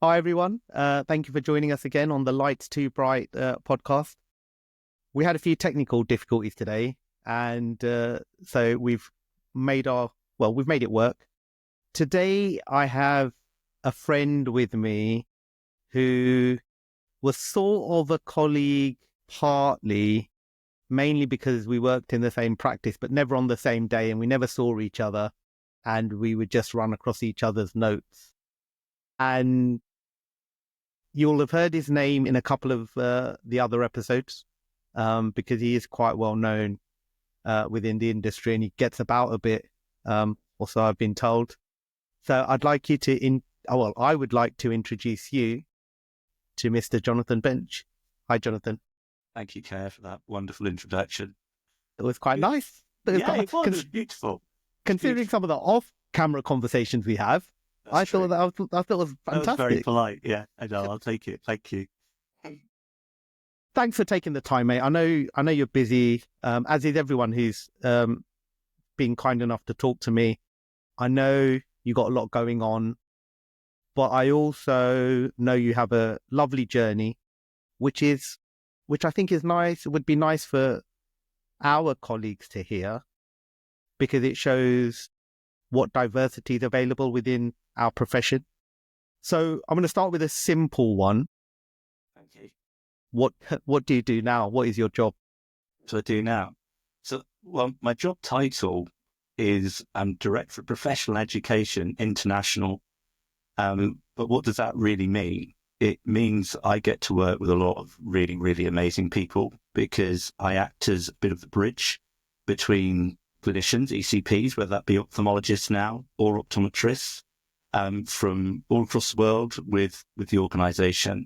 Hi, everyone. Thank you for joining us again on the Lights Too Bright podcast. We had a few technical difficulties today, and so we've made it work. Today, I have a friend with me who was sort of a colleague, partly, mainly because we worked in the same practice, but never on the same day, and we never saw each other, and we would just run across each other's notes. And you'll have heard his name in a couple of the other episodes because he is quite well known within the industry and he gets about a bit, or so I've been told. So I'd like you to, I would like to introduce you to Mr. Jonathon Bench. Hi, Jonathon. Thank you, Keyur, for that wonderful introduction. It was quite nice. It was beautiful. Considering some of the off-camera conversations we have, I thought it was fantastic. That was very polite. Yeah, I know. I'll take it. Thank you. Thanks for taking the time, mate. I know you're busy, as is everyone who's been kind enough to talk to me. I know you got a lot going on, but I also know you have a lovely journey, which I think is nice. It would be nice for our colleagues to hear because it shows what diversity is available within our profession. So I'm going to start with a simple one. Okay. What do you do now? What is your job? So I do now. My job title is Director of Professional Education International. But what does that really mean? It means I get to work with a lot of really, really amazing people because I act as a bit of the bridge between clinicians, ECPs, whether that be ophthalmologists now or optometrists, from all across the world with the organisation.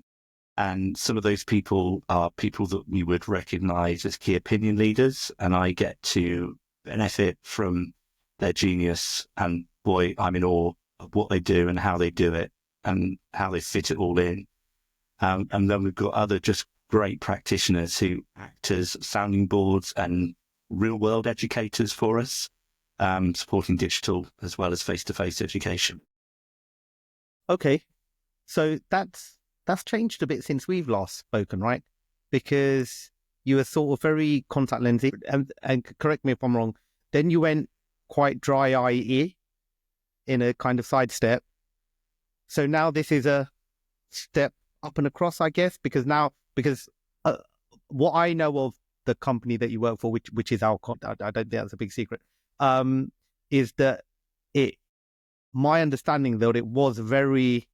And some of those people are people that we would recognise as key opinion leaders, and I get to benefit from their genius. And boy, I'm in awe of what they do and how they do it and how they fit it all in. And then we've got other just great practitioners who act as sounding boards and real world educators for us, supporting digital as well as face-to-face education. Okay, so that's changed a bit since we've last spoken, right? Because you were sort of very contact lensy, and correct me if I'm wrong, then you went quite dry eye-y in a kind of sidestep. So now this is a step up and across, I guess, because what I know of the company that you work for, which is our, I don't think that's a big secret, is that my understanding that it was very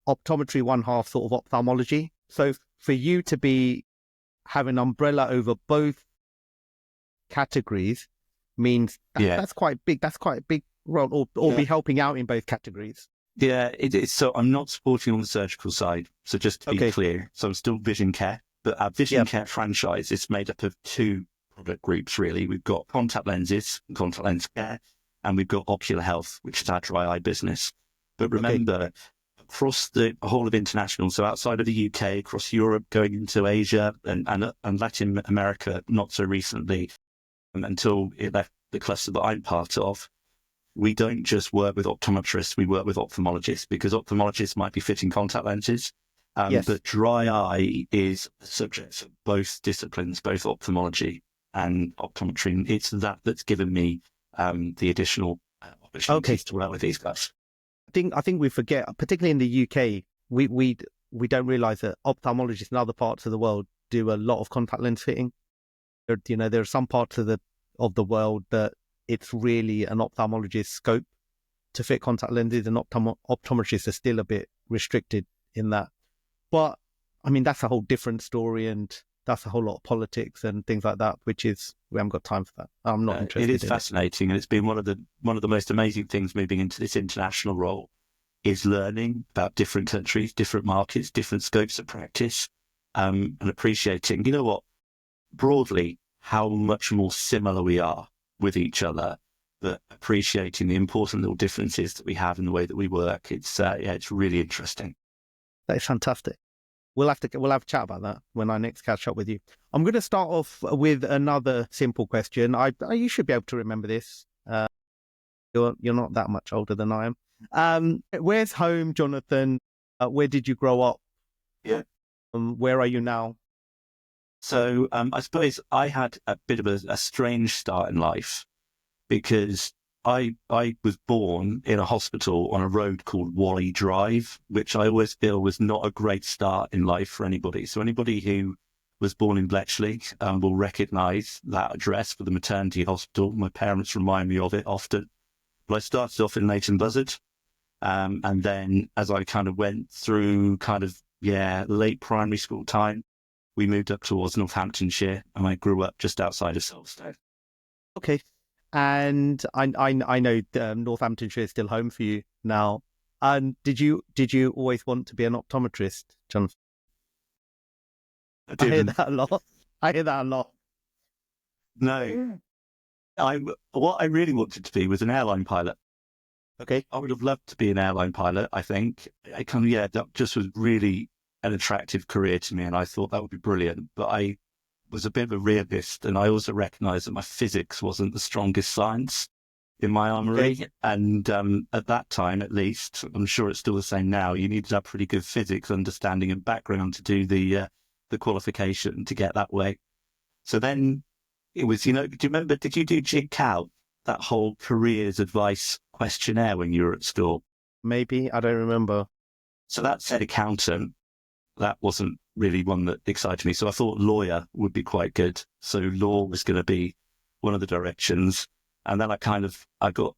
optometry, one half sort of ophthalmology. So for you to have an umbrella over both categories means that's quite big. That's quite a big role, or be helping out in both categories. Yeah, it is. So I'm not supporting on the surgical side. So just to be clear, so I'm still vision care, but our vision care franchise is made up of two product groups, really. We've got contact lenses, contact lens care, and we've got ocular health, which is our dry eye business. But remember, across the whole of international, so outside of the UK, across Europe, going into Asia and Latin America, not so recently, until it left the cluster that I'm part of, we don't just work with optometrists, we work with ophthalmologists, because ophthalmologists might be fitting contact lenses. But dry eye is the subject of both disciplines, both ophthalmology and optometry. It's that's given me the additional opportunities to work with these guys. I think we forget, particularly in the UK, we don't realise that ophthalmologists in other parts of the world do a lot of contact lens fitting. There are some parts of the world that it's really an ophthalmologist's scope to fit contact lenses, and optometrists are still a bit restricted in that. But I mean, that's a whole different story, and that's a whole lot of politics and things like that, we haven't got time for that. I'm not interested. It is fascinating, and it's been one of the most amazing things moving into this international role is learning about different countries, different markets, different scopes of practice, and appreciating, broadly, how much more similar we are with each other, but appreciating the important little differences that we have in the way that we work. It's really interesting. That's fantastic. We'll have a chat about that when I next catch up with you. I'm going to start off with another simple question. You should be able to remember this. You're not that much older than I am. Where's home, Jonathon? Where did you grow up? Yeah. Where are you now? So I suppose I had a bit of a strange start in life because I was born in a hospital on a road called Wally Drive, which I always feel was not a great start in life for anybody. So anybody who was born in Bletchley will recognise that address for the maternity hospital. My parents remind me of it often. But I started off in Leighton Buzzard. And then as I kind of went through late primary school time, we moved up towards Northamptonshire, and I grew up just outside of Silverstone. Okay. And I know Northamptonshire is still home for you now. And did you always want to be an optometrist, Jonathan? I hear that a lot. I hear that a lot. No, what I really wanted to be was an airline pilot. Okay. I would have loved to be an airline pilot. I think that just was really an attractive career to me, and I thought that would be brilliant. But I was a bit of a realist, and I also recognised that my physics wasn't the strongest science in my armoury. Okay. And at that time, at least, I'm sure it's still the same now, you needed to have pretty good physics understanding and background to do the qualification to get that way. So then it was, do you remember, did you do GCAL, that whole careers advice questionnaire when you were at school? Maybe, I don't remember. So that said accountant. That wasn't really one that excited me. So I thought lawyer would be quite good. So law was going to be one of the directions. And then I got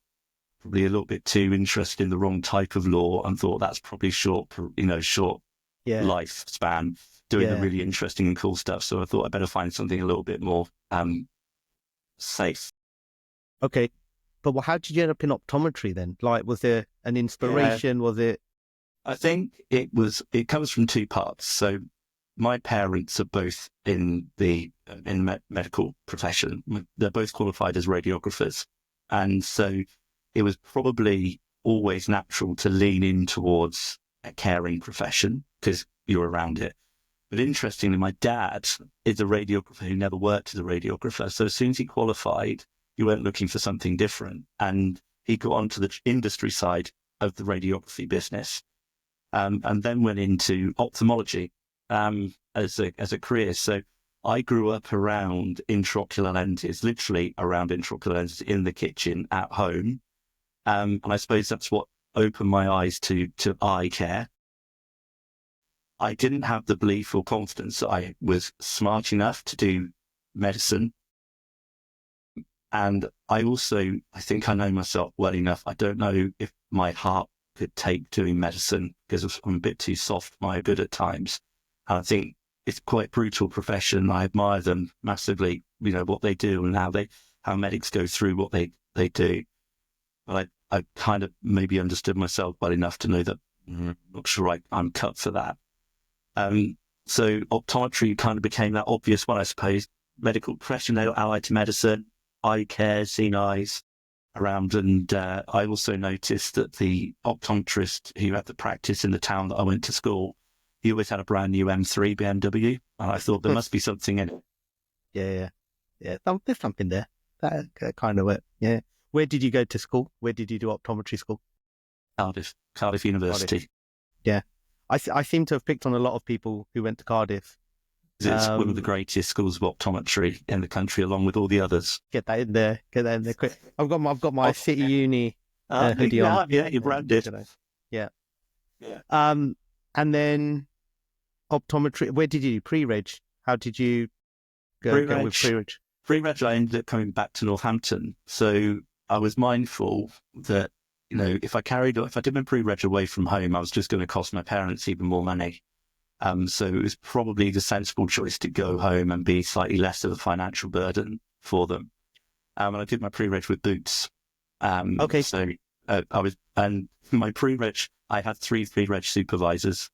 probably a little bit too interested in the wrong type of law and thought that's probably short lifespan, doing the really interesting and cool stuff. So I thought I'd better find something a little bit more safe. Okay. But how did you end up in optometry then? Like, was there an inspiration? Was it? I think it comes from two parts. So my parents are both in the medical profession. They're both qualified as radiographers. And so it was probably always natural to lean in towards a caring profession because you're around it. But interestingly, my dad is a radiographer who never worked as a radiographer. So as soon as he qualified, he went looking for something different. And he got onto the industry side of the radiography business. And then went into ophthalmology as a career. So I grew up around intraocular lenses, literally around intraocular lenses in the kitchen at home. And I suppose that's what opened my eyes to eye care. I didn't have the belief or confidence that I was smart enough to do medicine. And I think I know myself well enough. I don't know if my heart could take doing medicine because I'm a bit too soft-minded at times. And I think it's quite a brutal profession. I admire them massively, what they do and how medics go through what they do. But I kind of maybe understood myself well enough to know that I'm not sure I'm cut for that. So optometry kind of became that obvious one, I suppose. Medical profession, allied to medicine, eye care, seeing eyes around. And I also noticed that the optometrist who had the practice in the town that I went to school, he always had a brand new M3 BMW. And I thought there must be something in it. Yeah. There's something there. That kind of it. Yeah. Where did you go to school? Where did you do optometry school? Cardiff University. Yeah. I seem to have picked on a lot of people who went to Cardiff. It's one of the greatest schools of optometry in the country, along with all the others. Get that in there quick. I've got my City Uni hoodie on. Yeah, you branded. Yeah. Yeah. And then optometry. Where did you do pre-reg? How did you go with pre-reg? Pre-reg, I ended up coming back to Northampton. So I was mindful that, if I did my pre-reg away from home, I was just going to cost my parents even more money. So it was probably the sensible choice to go home and be slightly less of a financial burden for them. And I did my pre-reg with Boots. Okay. So and my pre-reg, I had 3 pre-reg supervisors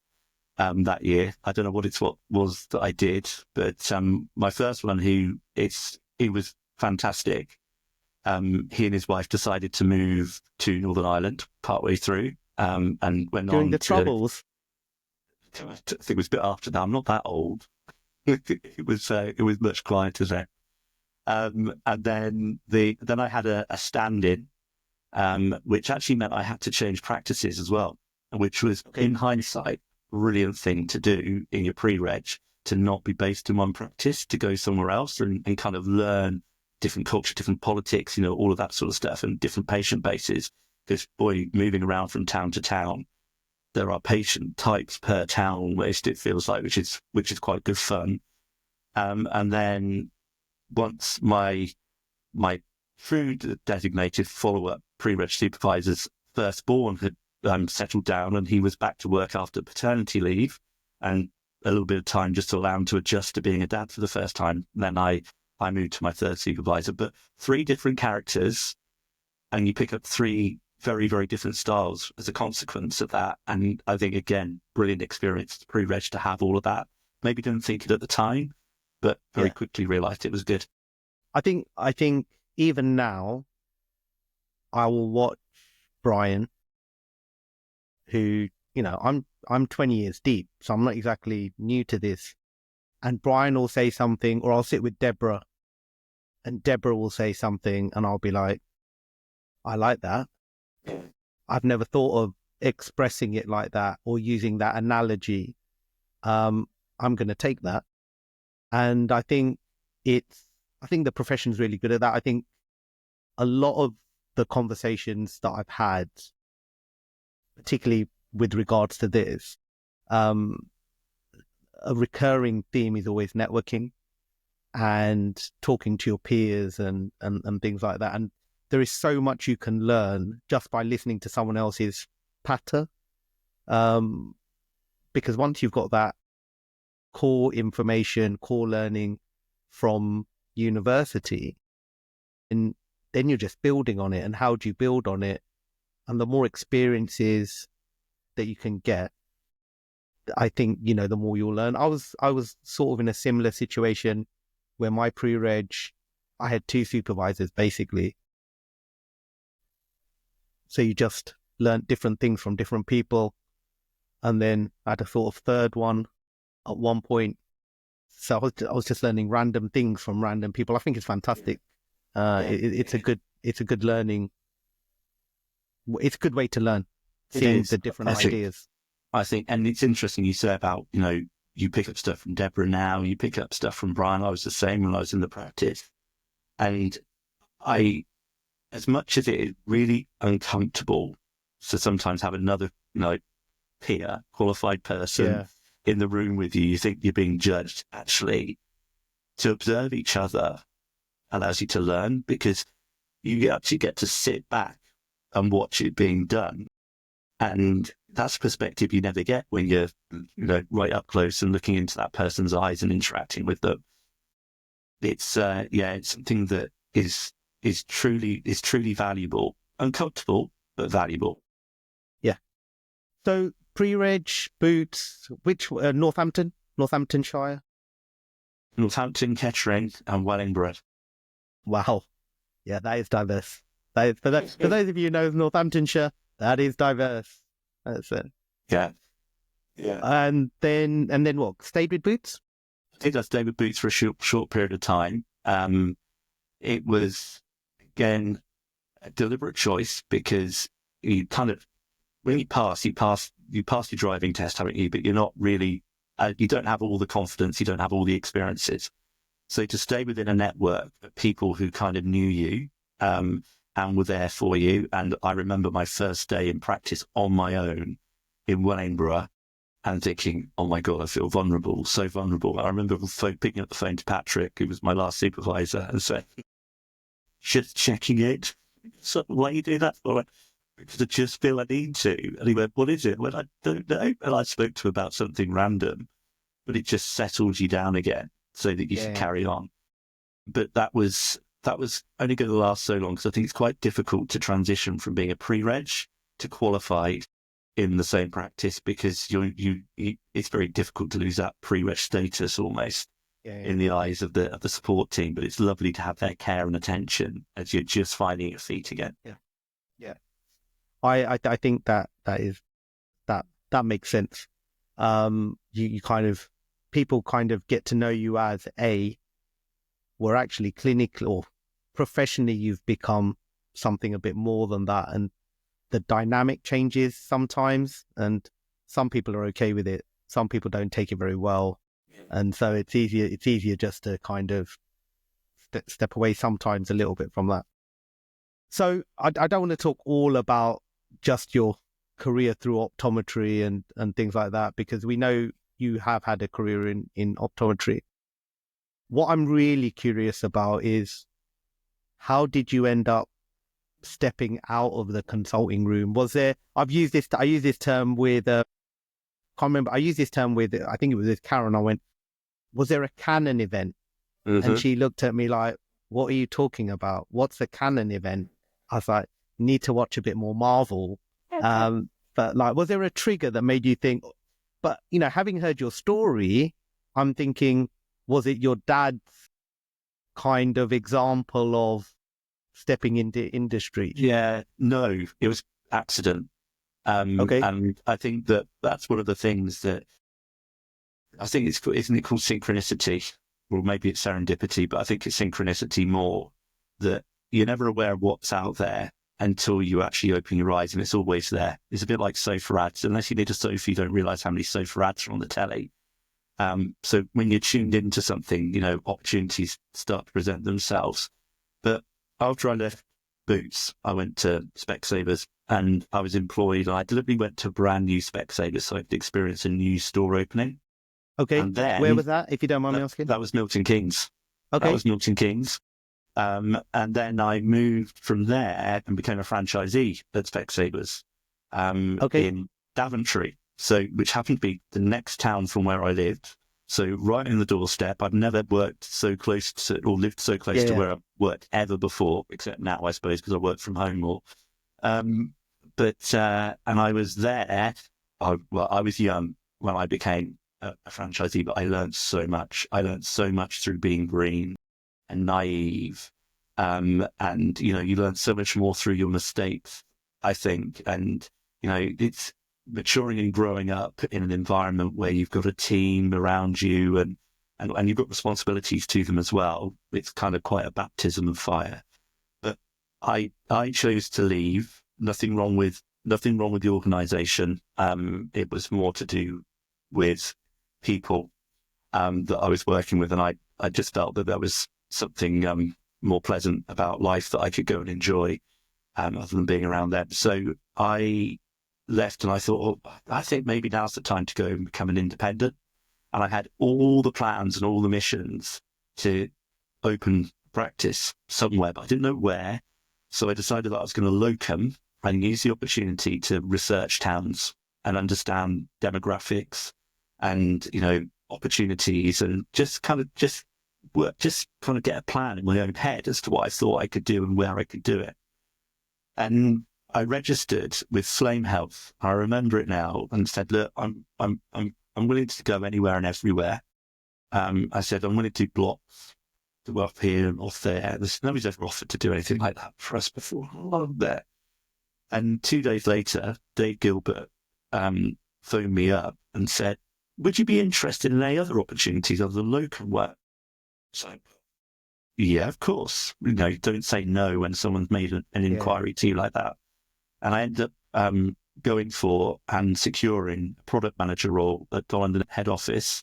that year. I don't know what it was that I did, but my first one, he was fantastic. He and his wife decided to move to Northern Ireland partway through, and went during on the Troubles. I think it was a bit after that. I'm not that old. It was much quieter then. And then I had a stand-in, which actually meant I had to change practices as well. which was, in hindsight, a brilliant thing to do in your pre-reg, to not be based in one practice, to go somewhere else and kind of learn different culture, different politics, all of that sort of stuff, and different patient bases. Because, boy, moving around from town to town, there are patient types per town almost, it feels like, which is quite good fun. And then once my true designated follow-up pre-reg supervisor's firstborn had settled down, and he was back to work after paternity leave, and a little bit of time just to allow him to adjust to being a dad for the first time. And then I moved to my third supervisor. But 3 different characters, and you pick up 3 very, very different styles as a consequence of that. And I think, again, brilliant experience pre-reg to have all of that. Maybe didn't think it at the time, but very quickly realised it was good. I think even now, I will watch Brian, who, I'm 20 years deep, so I'm not exactly new to this. And Brian will say something, or I'll sit with Deborah, and Deborah will say something, and I'll be like, I like that. I've never thought of expressing it like that or using that analogy. I'm going to take that. And I think the profession's really good at that. I think a lot of the conversations that I've had, particularly with regards to this, a recurring theme is always networking and talking to your peers and things like that. And there is so much you can learn just by listening to someone else's patter. Because once you've got that core information, core learning from university, and then you're just building on it. And how do you build on it? And the more experiences that you can get, I think, the more you'll learn. I was sort of in a similar situation where my pre-reg, I had 2 supervisors basically. So you just learned different things from different people. And then I had a sort of third one at one point. So I was just learning random things from random people. I think it's fantastic. It's a good learning. It's a good way to learn, seeing the different ideas. I think, and it's interesting you say about, you pick up stuff from Deborah now, you pick up stuff from Brian. I was the same when I was in the practice. And as much as it is really uncomfortable to sometimes have another, peer, qualified person in the room with you think you're being judged, actually, to observe each other allows you to learn, because you actually get to sit back and watch it being done. And that's a perspective you never get when you're, right up close and looking into that person's eyes and interacting with them. It's, it's something that is truly valuable, uncomfortable, but valuable. Yeah. So pre-reg, boots, which, Northamptonshire? Northampton, Kettering and Wellingborough. Wow. Yeah, that is diverse. For those of you who know Northamptonshire, that is diverse. That's it. Yeah. Yeah. And then what? Stayed with boots? I think I stayed with boots for a short period of time. It was, again, a deliberate choice, because you kind of, when you pass your driving test, haven't you? But you're not really, you don't have all the confidence, you don't have all the experiences. So to stay within a network of people who kind of knew you, and were there for you. And I remember my first day in practice on my own in Wellingborough and thinking, oh my God, I feel vulnerable, so vulnerable. I remember picking up the phone to Patrick, who was my last supervisor, and saying, just checking it. So why you do that for? Because I just feel I need to. And he went, what is it? Well, I don't know. And I spoke to him about something random, but it just settled you down again so that you should carry on. But that was only going to last so long, because I think it's quite difficult to transition from being a pre-reg to qualified in the same practice, because it's very difficult to lose that pre-reg status almost in the eyes of the support team. But it's lovely to have their care and attention as you're just finding your feet again. Yeah. I think that makes sense. You kind of, people kind of get to know you as we're actually clinical or professionally you've become something a bit more than that, and the dynamic changes sometimes, and some people are okay with it. Some people don't take it very well. And so it's easier just to kind of step away sometimes a little bit from that. So I don't want to talk all about just your career through optometry and things like that, because we know you have had a career in optometry. What I'm really curious about is, how did you end up stepping out of the consulting room? Was there, I use this term with, can't remember, I used this term with, I think it was with Karen. I went, was there a Canon event? Mm-hmm. And she looked at me like, what are you talking about? What's a Canon event? I was like, need to watch a bit more Marvel. But like, was there a trigger that made you think, but, you know, having heard your story, I'm thinking, was it your dad's kind of example of stepping into industry? Yeah, no, it was accident. Okay. And I think that's one of the things that I think isn't it called synchronicity? Or maybe it's serendipity, but I think it's synchronicity more, that you're never aware of what's out there until you actually open your eyes, and it's always there. It's a bit like sofa ads. Unless you need a sofa, you don't realize how many sofa ads are on the telly. So when you're tuned into something, you know, opportunities start to present themselves. But after I left Boots, I went to Specsavers, and I was employed. I deliberately went to a brand new Specsavers so I could experience a new store opening. Okay. And then, where was that, if you don't mind me asking? That was Milton Keynes. Okay. That was Milton Keynes. And then I moved from there and became a franchisee at Specsavers in Daventry, which happened to be the next town from where I lived. So right in the doorstep. I've never worked so close to, or lived so close to where I've worked ever before, except now, I suppose, because I work from home more. And I was there. I was young when I became a franchisee, but I learned so much. I learned so much through being green and naive. And, you know, you learn so much more through your mistakes, I think. And, you know, it's maturing and growing up in an environment where you've got a team around you and you've got responsibilities to them as well. It's kind of quite a baptism of fire. But I chose to leave. Nothing wrong with the organization. It was more to do with people that I was working with, and I just felt that there was something more pleasant about life that I could go and enjoy other than being around them. So I left, and I thought, well, I think maybe now's the time to go and become an independent. And I had all the plans and all the missions to open practice somewhere, but I didn't know where. So I decided that I was going to locum and use the opportunity to research towns and understand demographics and, you know, opportunities, and just kind of get a plan in my own head as to what I thought I could do and where I could do it. And I registered with Flame Health. I remember it now, and said, look, I'm willing to go anywhere and everywhere. I said, I'm willing to do blocks, to go up here and off there. Nobody's ever offered to do anything like that for us before. I'm there. And 2 days later, Dave Gilbert phoned me up and said, would you be interested in any other opportunities other than locum work? So, yeah, of course. You know, don't say no when someone's made an inquiry to you like that. And I ended up going for and securing a product manager role at the London head office,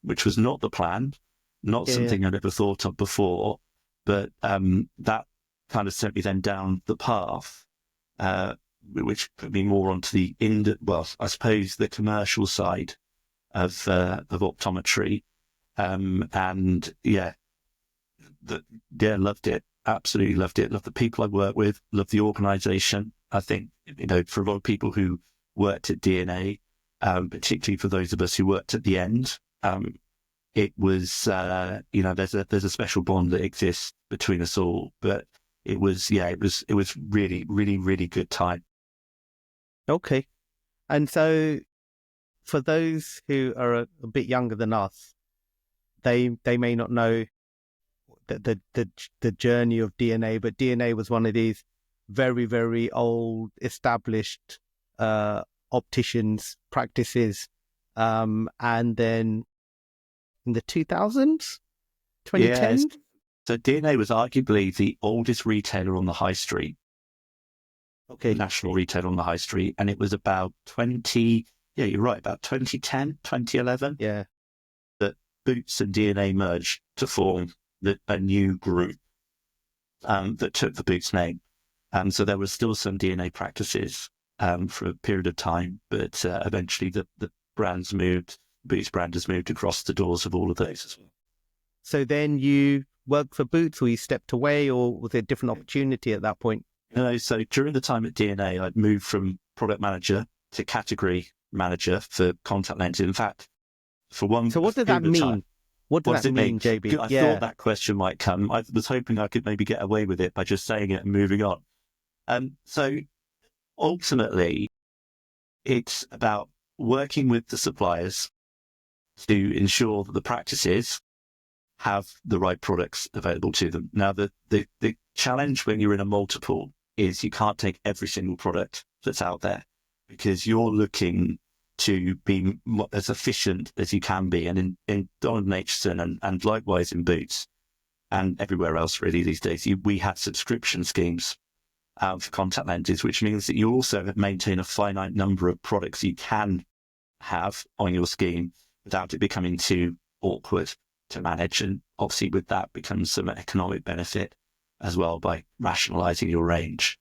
which was not the plan, not something I'd ever thought of before, but that kind of sent me then down the path, which put me more onto I suppose the commercial side of optometry, loved it, absolutely loved it. Loved the people I worked with, loved the organisation. I think, you know, for a lot of people who worked at DNA, particularly for those of us who worked at the end, it was you know, there's a special bond that exists between us all. But it was really, really, really good time. Okay, and so, for those who are a bit younger than us, they may not know the journey of DNA, but DNA was one of these very, very old, established opticians practices, and then in the 2000s, 2010. Yes. So DNA was arguably the oldest retailer on the high street. Okay. national retail on the high street. And it was about 20, yeah, you're right, about 2010, 2011, Yeah. that Boots and DNA merged to form a new group that took the Boots name. So there was still some DNA practices for a period of time, but eventually the brands moved, Boots brand has moved across the doors of all of those as well. So then you worked for Boots, or you stepped away, or was there a different opportunity at that point? So during the time at DNA, I'd moved from product manager to category manager for contact lenses. In fact, for one. So what does that mean? What does that mean, JB? I thought that question might come. I was hoping I could maybe get away with it by just saying it and moving on. So ultimately, it's about working with the suppliers to ensure that the practices have the right products available to them. Now, the challenge when you're in a multiple is you can't take every single product that's out there, because you're looking to be as efficient as you can be. And in Donald Aitchison and likewise in Boots and everywhere else really these days, we had subscription schemes for contact lenses, which means that you also maintain a finite number of products you can have on your scheme without it becoming too awkward to manage. And obviously with that becomes some economic benefit as well by rationalizing your range.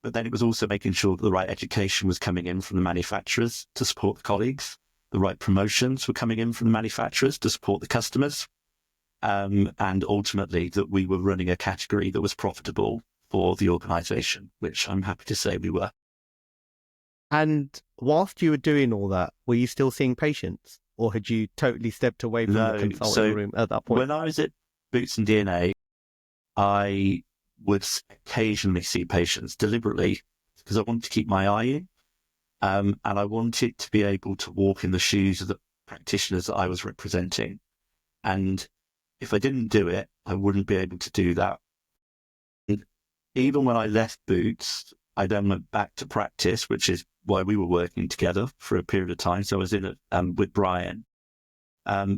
But then it was also making sure that the right education was coming in from the manufacturers to support the colleagues. The right promotions were coming in from the manufacturers to support the customers. And ultimately that we were running a category that was profitable for the organization, which I'm happy to say we were. And whilst you were doing all that, were you still seeing patients, or had you totally stepped away from the consulting room at that point? When I was at Boots and DNA, I would occasionally see patients deliberately because I wanted to keep my eye in, and I wanted to be able to walk in the shoes of the practitioners that I was representing. And if I didn't do it, I wouldn't be able to do that. And even when I left Boots, I then went back to practice, which is why we were working together for a period of time. So I was in it with Brian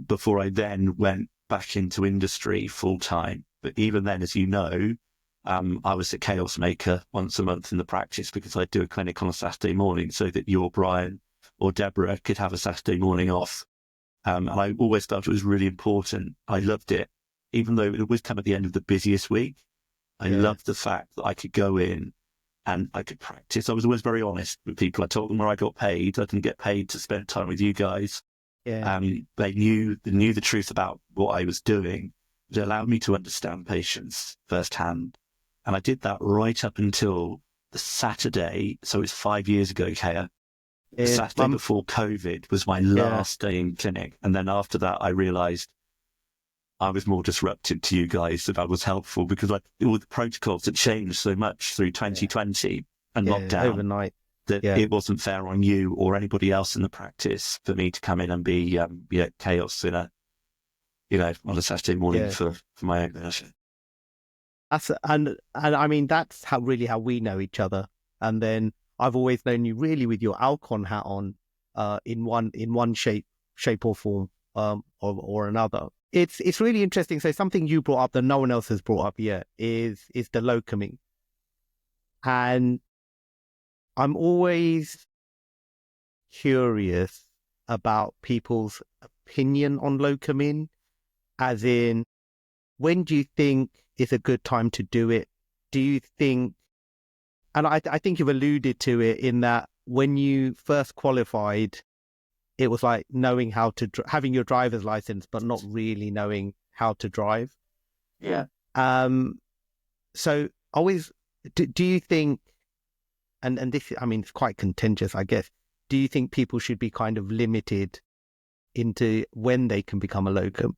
before I then went back into industry full time. But even then, as you know, I was a chaos maker once a month in the practice because I'd do a clinic on a Saturday morning so that you or Brian or Deborah could have a Saturday morning off. And I always felt it was really important. I loved it, even though it would always come at the end of the busiest week. I loved the fact that I could go in and I could practice. I was always very honest with people. I told them where I got paid. I didn't get paid to spend time with you guys. Yeah. They knew the truth about what I was doing. It allowed me to understand patients firsthand. And I did that right up until the Saturday. So it's 5 years ago, Keyur. The Saturday before COVID was my last day in clinic. And then after that, I realized I was more disruptive to you guys than I was helpful, because all the protocols had changed so much through 2020 and lockdown overnight that it wasn't fair on you or anybody else in the practice for me to come in and be chaos in on a Saturday morning for my own benefit. And I mean, that's how we know each other. And then I've always known you really with your Alcon hat on, in one shape or form, or another. It's really interesting. So something you brought up that no one else has brought up yet is the locuming. And I'm always curious about people's opinion on locuming, as in, when do you think is a good time to do it? Do you think, and I think you've alluded to it in that when you first qualified, it was like knowing how to, having your driver's license, but not really knowing how to drive. Yeah. So always, do you think, and this, I mean, it's quite contentious, I guess. Do you think people should be kind of limited into when they can become a locum?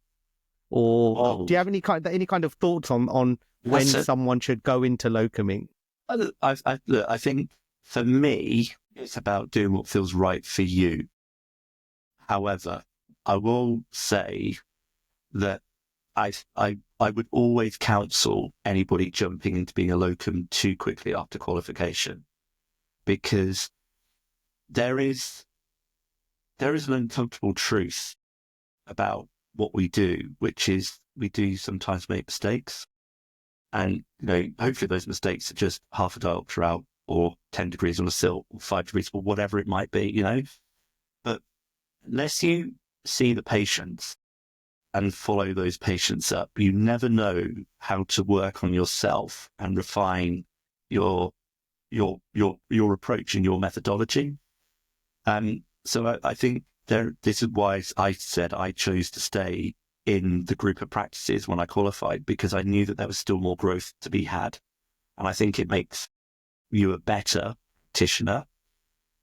Or do you have any kind of thoughts on when someone should go into locuming? I think for me, it's about doing what feels right for you. However, I will say that I would always counsel anybody jumping into being a locum too quickly after qualification, because there is an uncomfortable truth about what we do, which is we do sometimes make mistakes. And, hopefully those mistakes are just half a diopter out or 10 degrees on a sill, or 5 degrees, or whatever it might be, But unless you see the patients and follow those patients up, you never know how to work on yourself and refine your approach and your methodology. So I think this is why I said I chose to stay in the group of practices when I qualified, because I knew that there was still more growth to be had. And I think it makes you a better practitioner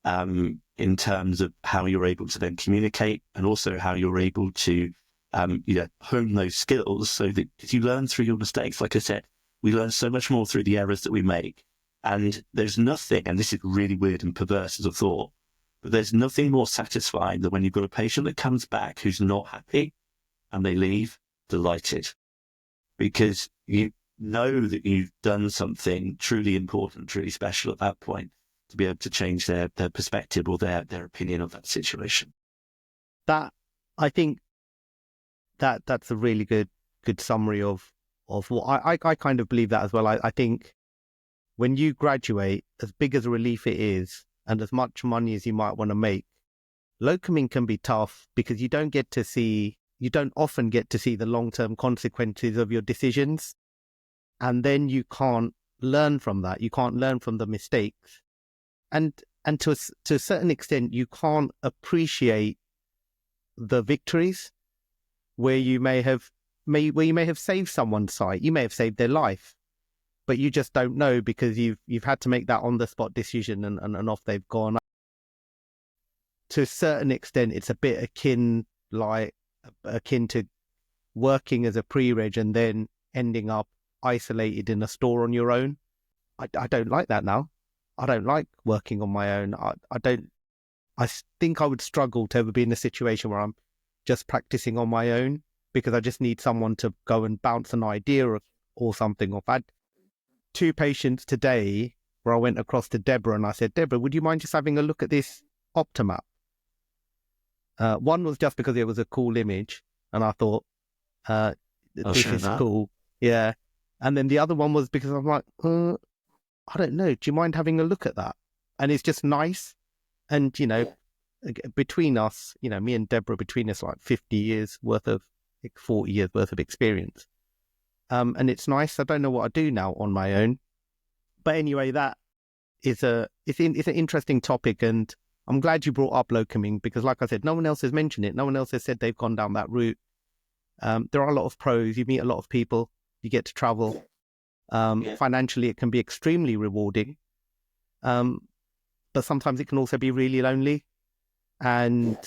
in terms of how you're able to then communicate, and also how you're able to hone those skills, so that you learn through your mistakes. Like I said, we learn so much more through the errors that we make. And there's nothing, and this is really weird and perverse as a thought, but there's nothing more satisfying than when you've got a patient that comes back who's not happy and they leave delighted, because you know that you've done something truly important, truly special at that point, to be able to change their perspective or their opinion of that situation. That, I think that's a really good summary of what I kind of believe that as well. I think when you graduate, as big as a relief it is, and as much money as you might want to make, locuming can be tough, because you don't often get to see the long-term consequences of your decisions. And then you can't learn from that. You can't learn from the mistakes. And to a certain extent, you can't appreciate the victories where you may have saved someone's sight. You may have saved their life, but you just don't know, because you've had to make that on-the-spot decision, and off they've gone. To a certain extent, it's a bit akin to working as a pre-reg and then ending up isolated in a store on your own. I don't like that now. I don't like working on my own. I think I would struggle to ever be in a situation where I'm just practicing on my own, because I just need someone to go and bounce an idea or something off. I had 2 patients today where I went across to Deborah and I said, Deborah, would you mind just having a look at this optomap? One was just because it was a cool image, and I thought, this is cool. Yeah. And then the other one was because I'm like, I don't know, do you mind having a look at that? And it's just nice. And, between us, me and Deborah, between us, like 40 years worth of experience. And it's nice. I don't know what I do now on my own. But anyway, that is it's an interesting topic, and I'm glad you brought up locuming, because like I said, no one else has mentioned it. No one else has said they've gone down that route. There are a lot of pros. You meet a lot of people. You get to travel. Financially, it can be extremely rewarding. But sometimes it can also be really lonely. And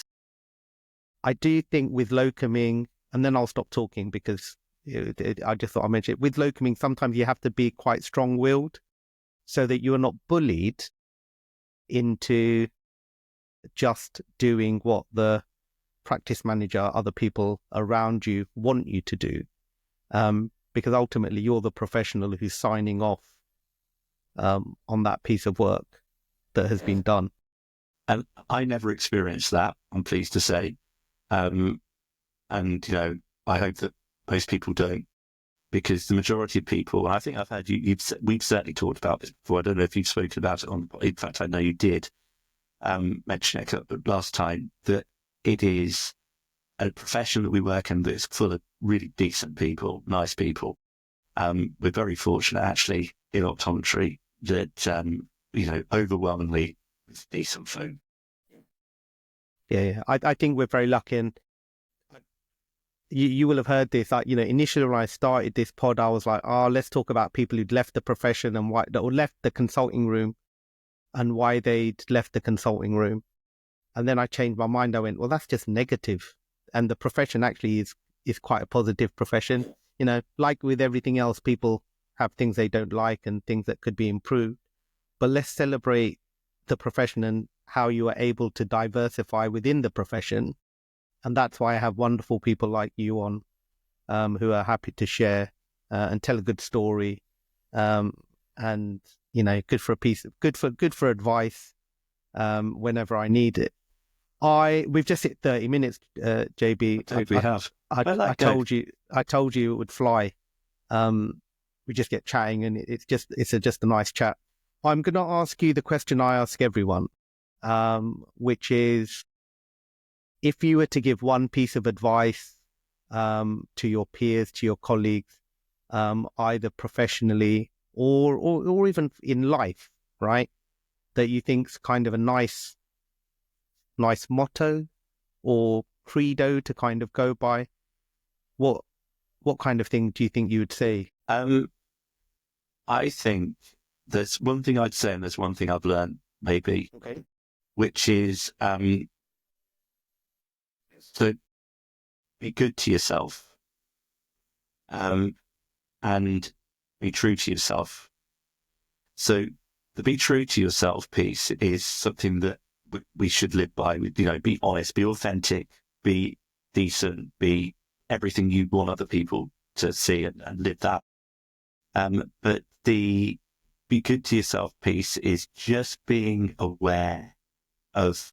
I do think with locuming, and then I'll stop talking, because I just thought I'd mention it. With locuming, sometimes you have to be quite strong-willed, so that you are not bullied into just doing what the practice manager, other people around you want you to do. Because ultimately you're the professional who's signing off on that piece of work that has been done. And I never experienced that, I'm pleased to say. And, I hope that most people don't, because the majority of people, and I think I've had we've certainly talked about this before. I don't know if you've spoken about it in fact, I know you did mention it last time, that it is a profession that we work in that's full of really decent people, nice people. We're very fortunate, actually, in optometry that, overwhelmingly it's decent folk. Yeah. I think we're very lucky. And you will have heard this. Initially when I started this pod, I was like, let's talk about people who'd left the profession and or left the consulting room, and why they'd left the consulting room. And then I changed my mind. I went, well, that's just negative. And the profession actually is quite a positive profession. Like with everything else, people have things they don't like and things that could be improved. But let's celebrate the profession and how you are able to diversify within the profession. And that's why I have wonderful people like you on, who are happy to share and tell a good story, and good for advice whenever I need it. We've just hit 30 minutes, JB. I think we have. I told you it would fly. We just get chatting, and it's just a nice chat. I'm going to ask you the question I ask everyone, which is, if you were to give one piece of advice to your peers, to your colleagues, either professionally or even in life, right, that you think's kind of a nice motto or credo to kind of go by, what kind of thing do you think you would say? I think there's one thing I'd say, and there's one thing I've learned, maybe, Okay. which is to be good to yourself, and be true to yourself. So the be true to yourself piece is something that we should live by. Be honest, be authentic, be decent, be everything you want other people to see, and live that. But the be good to yourself piece is just being aware of,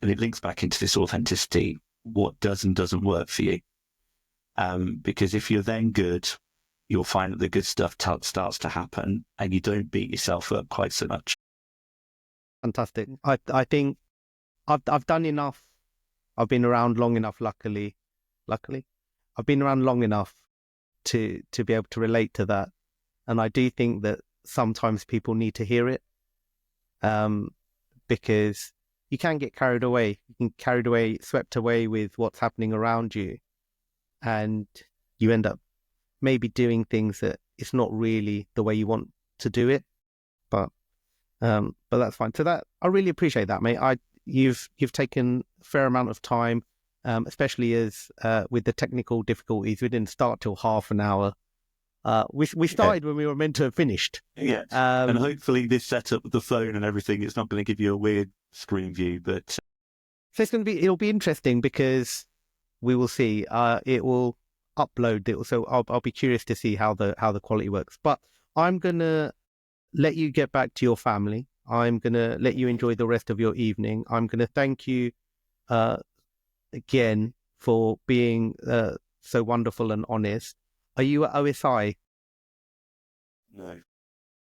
and it links back into this authenticity, what does and doesn't work for you. Because if you're then good, you'll find that the good stuff starts to happen, and you don't beat yourself up quite so much. Fantastic. I think I've done enough. I've been around long enough, luckily. I've been around long enough to be able to relate to that. And I do think that sometimes people need to hear it, because you can get carried away. You can carried away, swept away with what's happening around you, and you end up maybe doing things that it's not really the way you want to do it. But that's fine. So that, I really appreciate that, mate. You've taken a fair amount of time, especially as with the technical difficulties. We didn't start till half an hour. We started when we were meant to have finished. Yeah. And hopefully this setup with the phone and everything is not going to give you a weird screen view, but so it'll be interesting, because we will see. It will upload it, so I'll be curious to see how the quality works. But I'm gonna let you get back to your family. I'm gonna let you enjoy the rest of your evening. I'm gonna thank you again for being so wonderful and honest. Are you at OSI? no,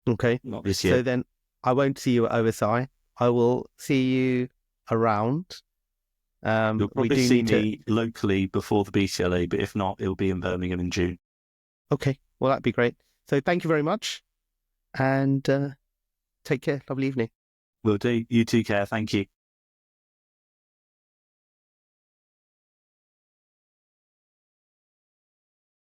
Okay. not this So year. then I won't see you at OSI. I will see you around. You'll probably see me locally before the BCLA, but if not, it'll be in Birmingham in June. Okay. Well, that'd be great. So thank you very much, and take care. Lovely evening. Will do. You too, Care. Thank you.